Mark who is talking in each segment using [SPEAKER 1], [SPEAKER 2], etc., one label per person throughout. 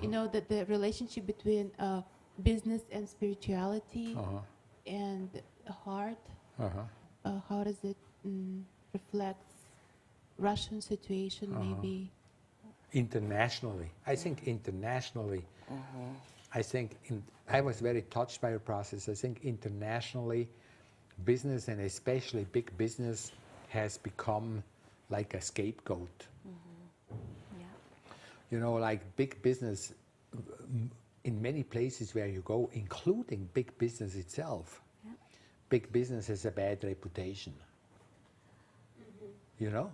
[SPEAKER 1] You know, the relationship between business and spirituality and heart. How does it reflect Russian situation, maybe?
[SPEAKER 2] Internationally. I think internationally. I think I was very touched by your process. I think internationally, business and especially big business has become like a scapegoat.
[SPEAKER 3] Yeah.
[SPEAKER 2] You know, like big business, in many places where you go, including big business itself, big business has a bad reputation. You know,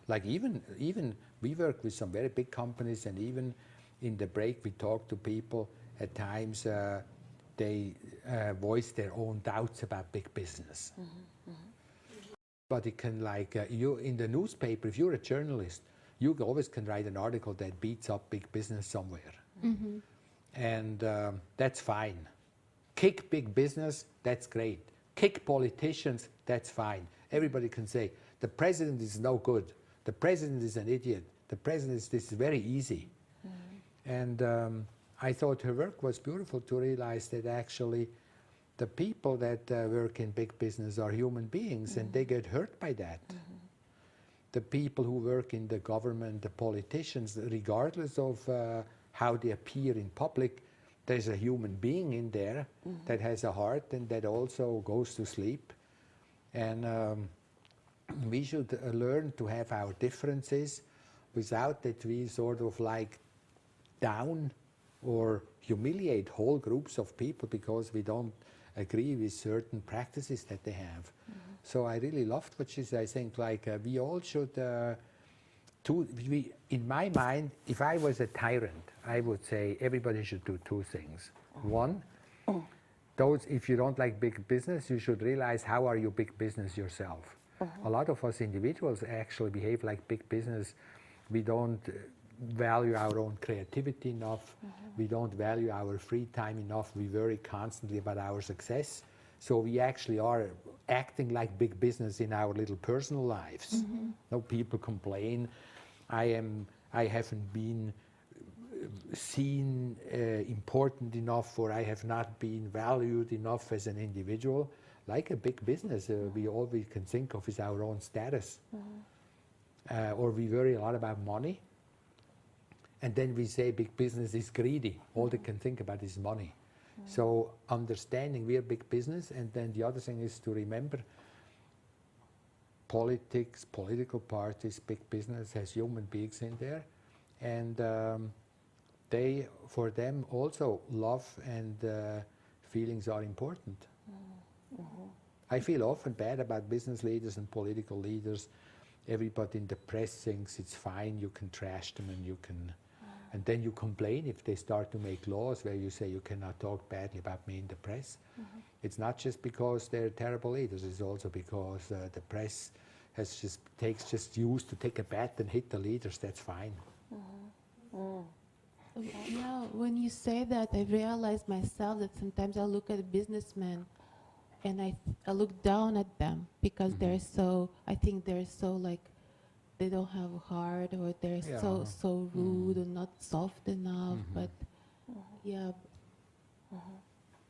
[SPEAKER 2] like even we work with some very big companies, and even in the break we talk to people. At times they voice their own doubts about big business. But it can, like you in the newspaper, if you're a journalist, you always can write an article that beats up big business somewhere, and that's fine. Kick big business, that's great. Kick politicians, that's fine. Everybody can say, the president is no good. The president is an idiot. The president is, this is very easy. And I thought her work was beautiful to realize that actually the people that work in big business are human beings, and they get hurt by that. The people who work in the government, the politicians, regardless of how they appear in public, there's a human being in there that has a heart and that also goes to sleep. And we should learn to have our differences without that we sort of like down or humiliate whole groups of people because we don't agree with certain practices that they have. So I really loved what she said. I think like we all should, in my mind, if I was a tyrant, I would say everybody should do two things. One, if you don't like big business, you should realize how are you big business yourself. A lot of us individuals actually behave like big business. We don't value our own creativity enough. We don't value our free time enough. We worry constantly about our success. So we actually are acting like big business in our little personal lives. No, people complain. I haven't been seen important enough, or I have not been valued enough as an individual. Like a big business, we always can think of is our own status. Or we worry a lot about money. And then we say big business is greedy. All they can think about is money. So understanding we are big business, and then the other thing is to remember politics, political parties, big business has human beings in there. And for them also, love and feelings are important. I feel often bad about business leaders and political leaders. Everybody in the press thinks it's fine, you can trash them and you can, and then you complain if they start to make laws where you say you cannot talk badly about me in the press. It's not just because they're terrible leaders, it's also because the press has just used to take a bat and hit the leaders, that's fine.
[SPEAKER 1] Yeah, when you say that, I realize myself that sometimes I look at businessmen and I look down at them because they're so, I think they're so like, they don't have a heart, or they're so rude or not soft enough. But yeah,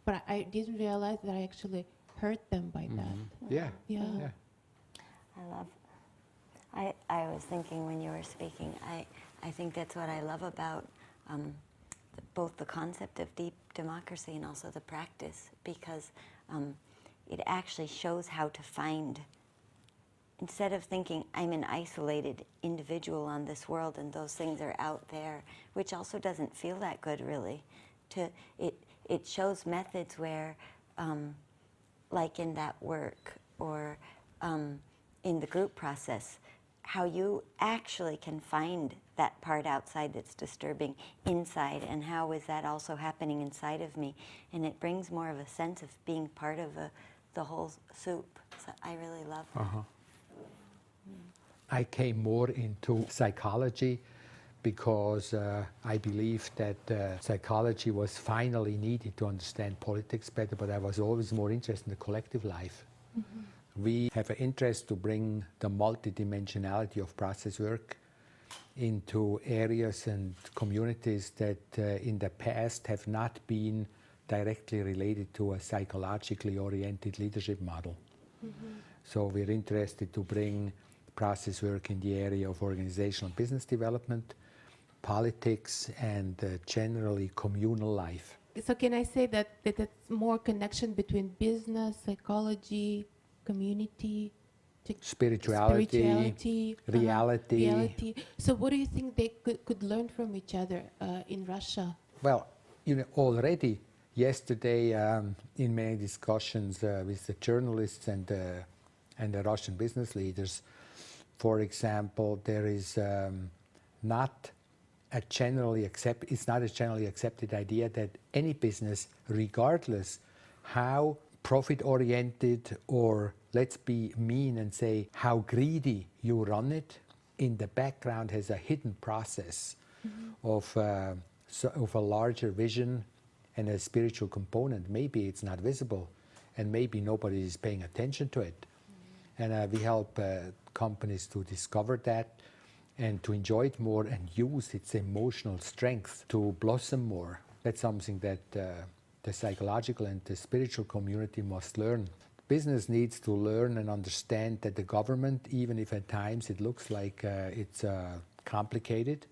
[SPEAKER 1] but I didn't realize that I actually hurt them by that.
[SPEAKER 2] Yeah.
[SPEAKER 3] I was thinking when you were speaking, I think that's what I love about both the concept of deep democracy and also the practice, because it actually shows how to find, instead of thinking I'm an isolated individual on this world and those things are out there, which also doesn't feel that good really, it shows methods where, like in that work or in the group process, how you actually can find that part outside that's disturbing inside, and how is that also happening inside of me. And it brings more of a sense of being part of the whole soup. So I really love that.
[SPEAKER 2] I came more into psychology because I believed that psychology was finally needed to understand politics better, but I was always more interested in the collective life. We have an interest to bring the multidimensionality of process work into areas and communities that in the past have not been directly related to a psychologically oriented leadership model. So we're interested to bring process work in the area of organizational business development, politics, and generally communal life.
[SPEAKER 1] So can I say that it's more connection between business, psychology, community,
[SPEAKER 2] Spirituality, reality.
[SPEAKER 1] So what do you think they could learn from each other in Russia?
[SPEAKER 2] Well, already yesterday in many discussions with the journalists and the Russian business leaders, for example, there is not a generally accepted idea that any business, regardless how profit-oriented or, let's be mean and say, how greedy you run it, in the background has a hidden process of a larger vision and a spiritual component. Maybe it's not visible, and maybe nobody is paying attention to it. And we help companies to discover that and to enjoy it more and use its emotional strength to blossom more. That's something that the psychological and the spiritual community must learn. Business needs to learn and understand that the government, even if at times it looks like it's complicated,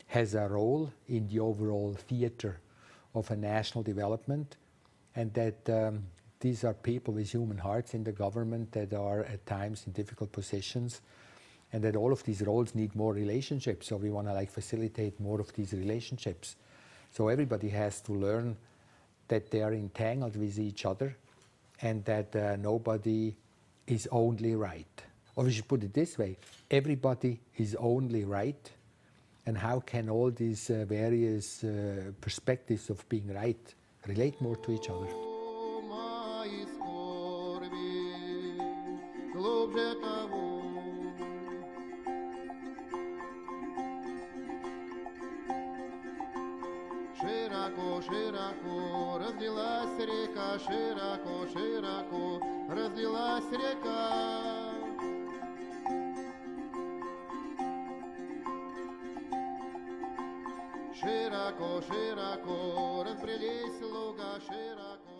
[SPEAKER 2] has a role in the overall theater of a national development, and that these are people with human hearts in the government that are at times in difficult positions, and that all of these roles need more relationships. So we want to facilitate more of these relationships. So everybody has to learn that they are entangled with each other, and that nobody is only right. Or we should put it this way: everybody is only right. And how can all these various perspectives of being right relate more to each other?
[SPEAKER 4] Широко разлилась река, широко разлилась река. Широко разбрелись луга, широко.